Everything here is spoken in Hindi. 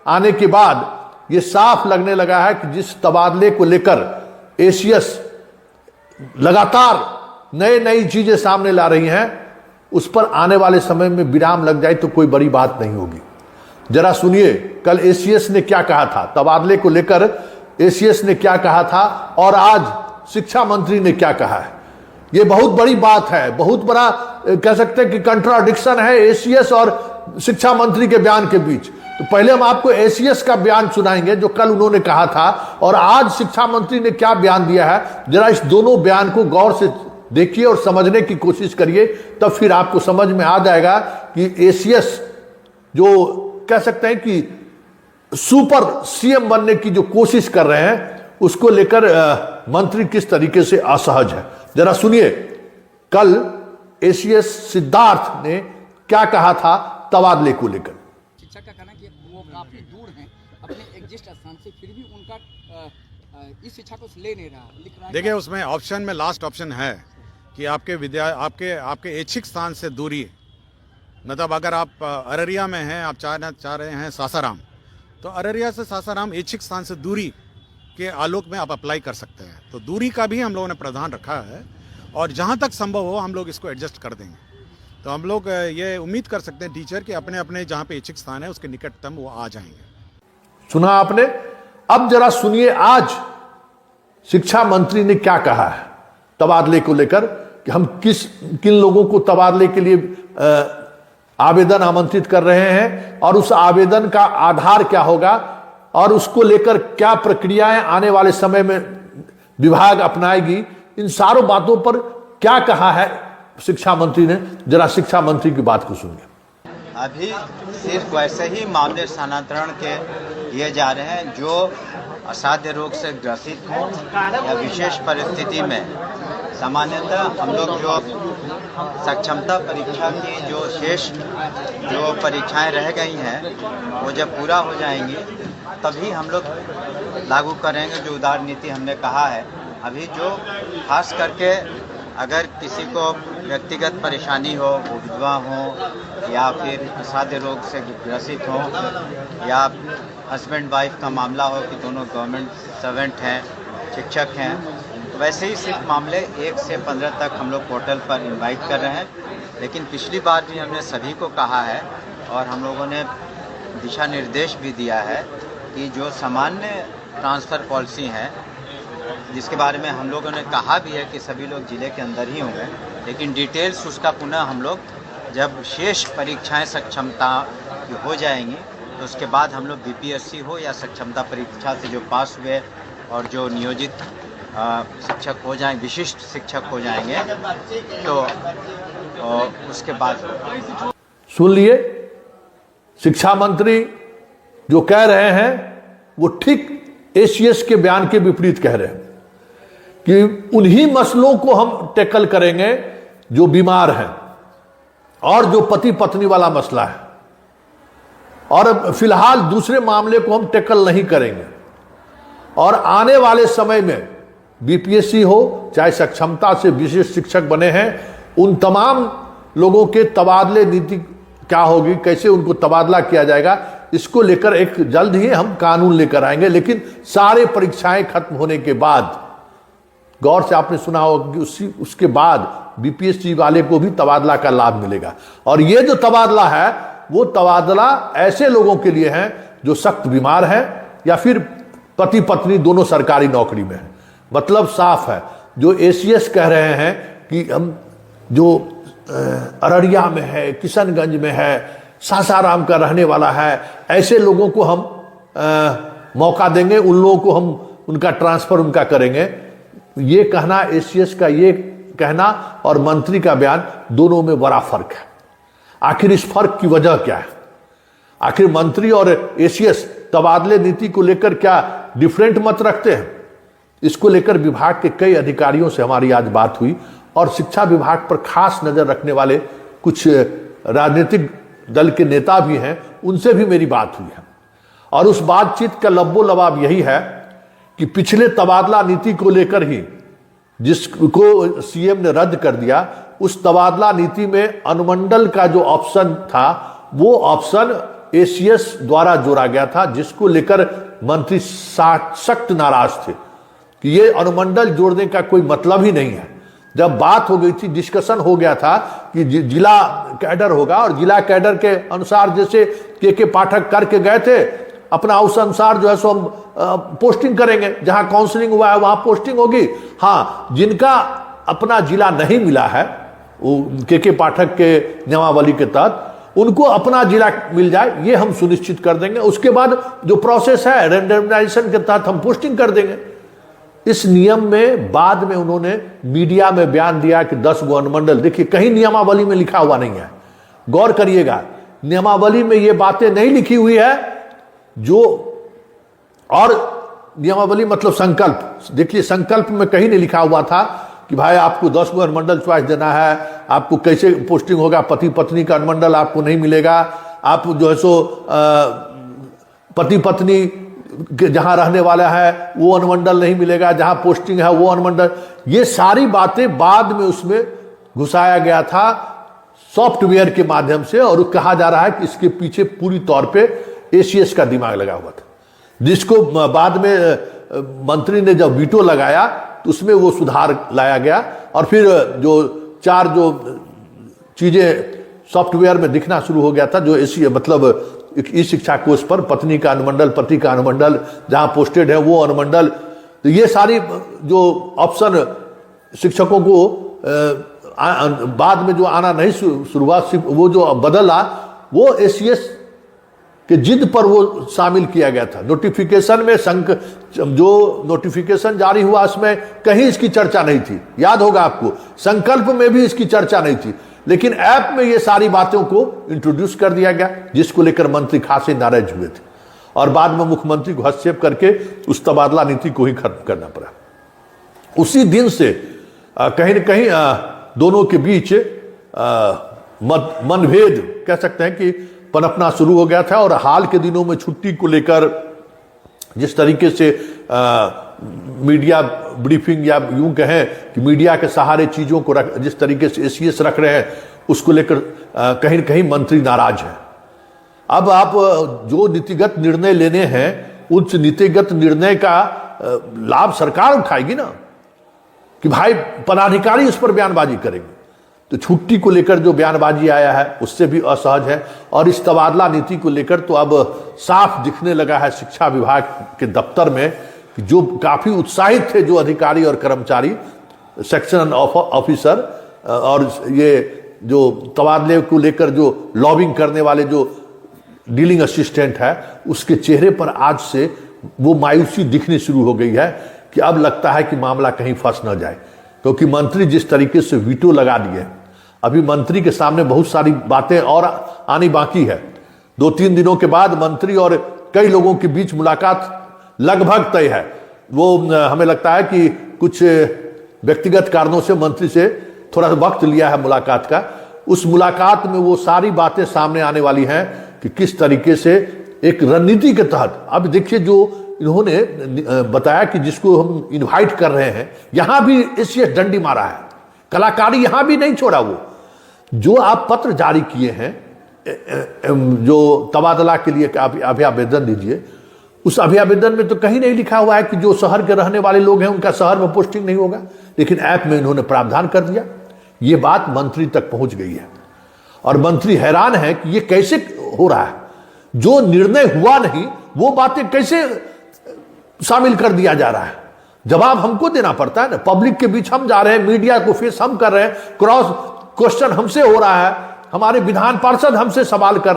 आने के बाद ये साफ लगने लगा है कि जिस तबादले को लेकर एसीएस लगातार नई नई चीजें सामने ला रही हैं, उस पर आने वाले समय में विराम लग जाए तो कोई बड़ी बात नहीं होगी। जरा सुनिए कल एसीएस ने क्या कहा था, तबादले को लेकर एसीएस ने क्या कहा था और आज शिक्षा मंत्री ने क्या कहा है। ये बहुत बड़ी बात है, बहुत बड़ा कह सकते हैं कि कंट्राडिक्शन है एसीएस और शिक्षा मंत्री के बयान के बीच। तो पहले हम आपको एसीएस का बयान सुनाएंगे जो कल उन्होंने कहा था और आज शिक्षा मंत्री ने क्या बयान दिया है। जरा इस दोनों बयान को गौर से देखिए और समझने की कोशिश करिए, तब फिर आपको समझ में आ जाएगा कि एसीएस जो कह सकते हैं कि सुपर सीएम बनने की जो कोशिश कर रहे हैं उसको लेकर मंत्री किस तरीके से असहज है। जरा सुनिए कल एसीएस सिद्धार्थ ने क्या कहा था तबादले को लेकर। शिक्षा का कहना कि वो काफी दूर हैं अपने एग्जिस्ट स्थान से, फिर भी उनका इस शिक्षा को ले नहीं रहा, लिख रहा है। देखिए उसमें ऑप्शन में लास्ट ऑप्शन है कि आपके ऐच्छिक स्थान से दूरी, मतलब अगर आप अररिया में हैं, आप चाह रहे हैं सासाराम, तो अररिया से सासाराम ऐच्छिक स्थान से दूरी के आलोक में आप अप्लाई कर सकते हैं। तो दूरी का भी हम लोगों ने प्रावधान रखा है और जहां तक संभव हो हम लोग इसको एडजस्ट कर देंगे। तो हम लोग ये उम्मीद कर सकते हैं टीचर कि अपने अपने जहां पे ऐच्छिक स्थान है उसके निकटतम वो आ जाएंगे। सुना आपने। अब जरा सुनिए आज शिक्षा मंत्री ने क्या कहा है तबादले को लेकर कि हम किन लोगों को तबादले के लिए आवेदन आमंत्रित कर रहे हैं और उस आवेदन का आधार क्या होगा और उसको लेकर क्या प्रक्रियाएं आने वाले समय में विभाग अपनाएगी। इन सारों बातों पर क्या कहा है शिक्षा मंत्री ने, जरा शिक्षा मंत्री की बात को सुनिए। अभी सिर्फ वैसे ही मामले स्थानांतरण के लिए जा रहे हैं जो असाध्य रोग से ग्रसित हों या विशेष परिस्थिति में। सामान्यतः हम लोग जो सक्षमता परीक्षा की जो शेष जो परीक्षाएं रह गई हैं वो जब पूरा हो जाएंगी तभी हम लोग लागू करेंगे जो उदार नीति हमने कहा है। अभी जो खास करके अगर किसी को व्यक्तिगत परेशानी हो, वो विधवा हो या फिर असाध्य रोग से ग्रसित हो या हस्बैंड वाइफ का मामला हो कि दोनों गवर्नमेंट सर्वेंट हैं, शिक्षक हैं, वैसे ही सिर्फ मामले 1 से 15 तक हम लोग पोर्टल पर इनवाइट कर रहे हैं। लेकिन पिछली बार भी हमने सभी को कहा है और हम लोगों ने दिशा निर्देश भी दिया है कि जो सामान्य ट्रांसफ़र पॉलिसी है जिसके बारे में हम लोगों ने कहा भी है कि सभी लोग ज़िले के अंदर ही होंगे, लेकिन डिटेल्स उसका पुनः हम लोग जब शेष परीक्षाएं सक्षमता की हो जाएंगी तो उसके बाद हम लोग बीपीएससी हो या सक्षमता परीक्षा से जो पास हुए और जो नियोजित शिक्षक हो जाएं, विशिष्ट शिक्षक हो जाएंगे तो उसके बाद सुन लिए शिक्षा मंत्री जो कह रहे हैं वो ठीक एसीएस के बयान के विपरीत कह रहे हैं कि उन्हीं मसलों को हम टैकल करेंगे जो बीमार हैं और जो पति पत्नी वाला मसला है, और फिलहाल दूसरे मामले को हम टैकल नहीं करेंगे। और आने वाले समय में बीपीएससी हो चाहे सक्षमता से विशेष शिक्षक बने हैं, उन तमाम लोगों के तबादले नीति क्या होगी, कैसे उनको तबादला किया जाएगा, इसको लेकर एक जल्द ही हम कानून लेकर आएंगे। लेकिन सारे परीक्षाएं खत्म होने के बाद, गौर से आपने सुना होगा कि उसके बाद बीपीएससी वाले को भी तबादला का लाभ मिलेगा। और ये जो तबादला है वो तबादला ऐसे लोगों के लिए है जो सख्त बीमार हैं या फिर पति पत्नी दोनों सरकारी नौकरी में है। मतलब साफ है, जो एसीएस कह रहे हैं कि हम जो अररिया में है, किशनगंज में है, सासाराम का रहने वाला है, ऐसे लोगों को हम मौका देंगे, उन लोगों को हम उनका ट्रांसफर उनका करेंगे। ये कहना एसीएस का, ये कहना और मंत्री का बयान, दोनों में बड़ा फर्क है। आखिर इस फर्क की वजह क्या है? आखिर मंत्री और एसीएस तबादले नीति को लेकर क्या डिफरेंट मत रखते हैं? इसको लेकर विभाग के कई अधिकारियों से हमारी आज बात हुई और शिक्षा विभाग पर खास नजर रखने वाले कुछ राजनीतिक दल के नेता भी हैं, उनसे भी मेरी बात हुई है। और उस बातचीत का लब्बो लबाब यही है कि पिछले तबादला नीति को लेकर ही जिसको सीएम ने रद्द कर दिया, उस तबादला नीति में अनुमंडल का जो ऑप्शन था वो ऑप्शन एसीएस द्वारा जोड़ा गया था, जिसको लेकर मंत्री सख्त नाराज थे कि ये अनुमंडल जोड़ने का कोई मतलब ही नहीं है। जब बात हो गई थी, डिस्कशन हो गया था कि जिला कैडर होगा और जिला कैडर के अनुसार जैसे के पाठक करके गए थे अपना, उस अनुसार जो है सो हम पोस्टिंग करेंगे, जहां काउंसलिंग हुआ है वहां पोस्टिंग होगी। हाँ, जिनका अपना जिला नहीं मिला है वो के पाठक के नियमावली के तहत उनको अपना जिला मिल जाए, ये हम सुनिश्चित कर देंगे। उसके बाद जो प्रोसेस है रैंडमाइजेशन के तहत हम पोस्टिंग कर देंगे। इस नियम में बाद में उन्होंने मीडिया में बयान दिया कि 10 गो अनुमंडल, देखिए कहीं नियमावली में लिखा हुआ नहीं है, गौर करिएगा, नियमावली में ये बातें नहीं लिखी हुई है जो, और नियमावली मतलब संकल्प, देखिए संकल्प में कहीं नहीं लिखा हुआ था कि भाई आपको 10 गो अनुमंडल चॉइस देना है, आपको कैसे पोस्टिंग होगा, पति पत्नी का अनुमंडल आपको नहीं मिलेगा, आप जो है सो पति पत्नी जहां रहने वाला है वो अनुमंडल नहीं मिलेगा, जहां पोस्टिंग है वो अनुमंडल, ये सारी बातें बाद में उसमें घुसाया गया था सॉफ्टवेयर के माध्यम से। और कहा जा रहा है कि इसके पीछे पूरी तौर पे एसीएस का दिमाग लगा हुआ था, जिसको बाद में मंत्री ने जब वीटो लगाया तो उसमें वो सुधार लाया गया। और फिर जो 4 जो चीजें सॉफ्टवेयर में दिखना शुरू हो गया था, जो एसी मतलब ई शिक्षा कोष पर पत्नी का अनुमंडल, पति का अनुमंडल, जहां पोस्टेड है वो अनुमंडल, तो ये सारी जो ऑप्शन शिक्षकों को बाद में जो आना नहीं शुरुआत, वो जो बदला वो एसीएस के जिद पर वो शामिल किया गया था। नोटिफिकेशन में जो नोटिफिकेशन जारी हुआ उसमें कहीं इसकी चर्चा नहीं थी, याद होगा आपको, संकल्प में भी इसकी चर्चा नहीं थी, लेकिन ऐप में ये सारी बातों को इंट्रोड्यूस कर दिया गया, जिसको लेकर मंत्री खासे नाराज हुए थे और बाद में मुख्यमंत्री को हस्तक्षेप करके उस तबादला नीति को ही खत्म करना पड़ा। उसी दिन से कहीं न कहीं दोनों के बीच मनभेद कह सकते हैं कि पनपना शुरू हो गया था। और हाल के दिनों में छुट्टी को लेकर जिस तरीके से मीडिया ब्रीफिंग या यूं कहें कि मीडिया के सहारे चीजों को जिस तरीके से एसीएस रख रहे हैं, उसको लेकर कहीं न कहीं मंत्री नाराज हैं। अब आप जो नीतिगत निर्णय लेने हैं उस नीतिगत निर्णय का लाभ सरकार उठाएगी ना, कि भाई पदाधिकारी उस पर बयानबाजी करेंगे। तो छुट्टी को लेकर जो बयानबाजी आया है उससे भी असहज है। और इस तबादला नीति को लेकर तो अब साफ दिखने लगा है शिक्षा विभाग के दफ्तर में कि जो काफी उत्साहित थे जो अधिकारी और कर्मचारी, सेक्शन ऑफिसर और ये जो तबादले को लेकर जो लॉबिंग करने वाले जो डीलिंग असिस्टेंट है, उसके चेहरे पर आज से वो मायूसी दिखनी शुरू हो गई है कि अब लगता है कि मामला कहीं फंस न जाए, क्योंकि मंत्री जिस तरीके से वीटो लगा दिए, अभी मंत्री के सामने बहुत सारी बातें और आनी बाकी है। 2-3 दिनों के बाद मंत्री और कई लोगों के बीच मुलाकात लगभग तय है। वो हमें लगता है कि कुछ व्यक्तिगत कारणों से मंत्री से थोड़ा वक्त लिया है मुलाकात का। उस मुलाकात में वो सारी बातें सामने आने वाली हैं कि किस तरीके से एक रणनीति के तहत, अब देखिए जो इन्होंने बताया कि जिसको हम इनवाइट कर रहे हैं, यहां भी एसीएस डंडी मारा है, कलाकारी यहां भी नहीं छोड़ा। वो जो आप पत्र जारी किए हैं, जो तबादला के लिए अभ्यावेदन दीजिए, उस अभ्यावेदन में तो कहीं नहीं लिखा हुआ है कि जो शहर के रहने वाले लोग हैं उनका शहर में पोस्टिंग नहीं होगा, लेकिन ऐप में इन्होंने प्रावधान कर दिया। ये बात मंत्री तक पहुंच गई है और मंत्री हैरान है कि ये कैसे हो रहा है, जो निर्णय हुआ नहीं वो बातें कैसे शामिल कर दिया जा रहा है। जवाब हमको देना पड़ता है ना, पब्लिक के बीच हम जा रहे हैं, मीडिया को फेस हम कर रहे हैं, क्रॉस क्वेश्चन हमसे हो रहा है, हमारे विधान पार्षद हमसे सवाल कर